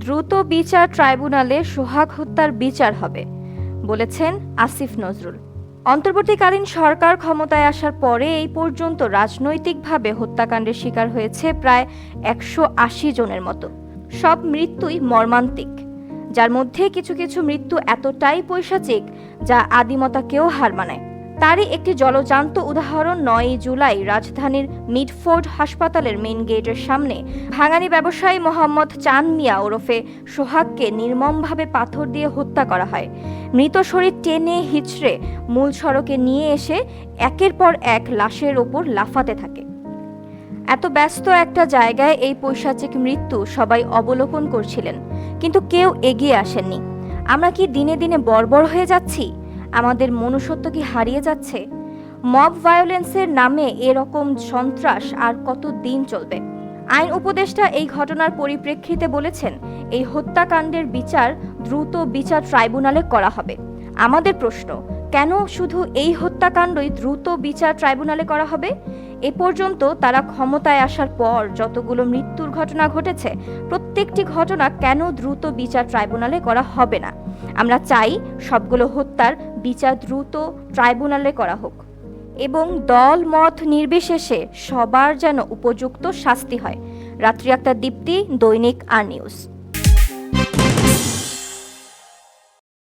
দ্রুত বিচার ট্রাইব্যুনালে সোহাগ হত্যার বিচার হবে, বলেছেন আসিফ নজরুল। অন্তর্বর্তীকালীন সরকার ক্ষমতায় আসার পরে এই পর্যন্ত রাজনৈতিকভাবে হত্যাকাণ্ডের শিকার হয়েছে প্রায় 180 জনের মতো। সব মৃত্যুই মর্মান্তিক, যার মধ্যে কিছু কিছু মৃত্যু এতটাই পৈশাচিক যা আদিমতাকেও হার মানায়। তারই একটি জলজান্ত উদাহরণ 9 জুলাই রাজধানীর মিডফোর্ড হাসপাতালের মেইন গেটের সামনে ভাঙানি ব্যবসায়ী মোহাম্মদ চান মিয়া ওরফে সোহাগকে নির্মমভাবে পাথর দিয়ে হত্যা করা হয়। মৃত শরীর টেনে হিচড়ে মূল সড়কে নিয়ে এসে একের পর এক লাশের ওপর লাফাতে থাকে। এত ব্যস্ত একটা জায়গায় এই পৈশাচিক মৃত্যু সবাই অবলোকন করছিলেন, কিন্তু কেউ এগিয়ে আসেননি। আমরা কি দিনে দিনে বর্বর হয়ে যাচ্ছি? আমাদের মনুষ্যত্ব কি হারিয়ে যাচ্ছে? মব ভায়োলেন্সের নামে এরকম সন্ত্রাস আর কত দিন চলবে? আইন উপদেষ্টা এই ঘটনার পরিপ্রেক্ষিতে বলেছেন, এই হত্যাকাণ্ডের বিচার দ্রুত বিচার ট্রাইব্যুনালে করা হবে। আমাদের প্রশ্ন, কেন শুধু এই হত্যাকাণ্ডই দ্রুত বিচার ট্রাইব্যুনালে করা হবে? এ পর্যন্ত তারা ক্ষমতায় আসার পর যতগুলো মৃত্যুর ঘটনা ঘটেছে, প্রত্যেকটি ঘটনা কেন দ্রুত বিচার ট্রাইব্যুনালে করা হবে না? আমরা চাই সবগুলো হত্যার বিচার দ্রুত ট্রাইব্যুনালে করা হোক এবং দল মত নির্বিশেষে সবার যেন উপযুক্ত শাস্তি হয়। রাত্রি আক্তার, দীপ্তি, দৈনিক আর নিউজ।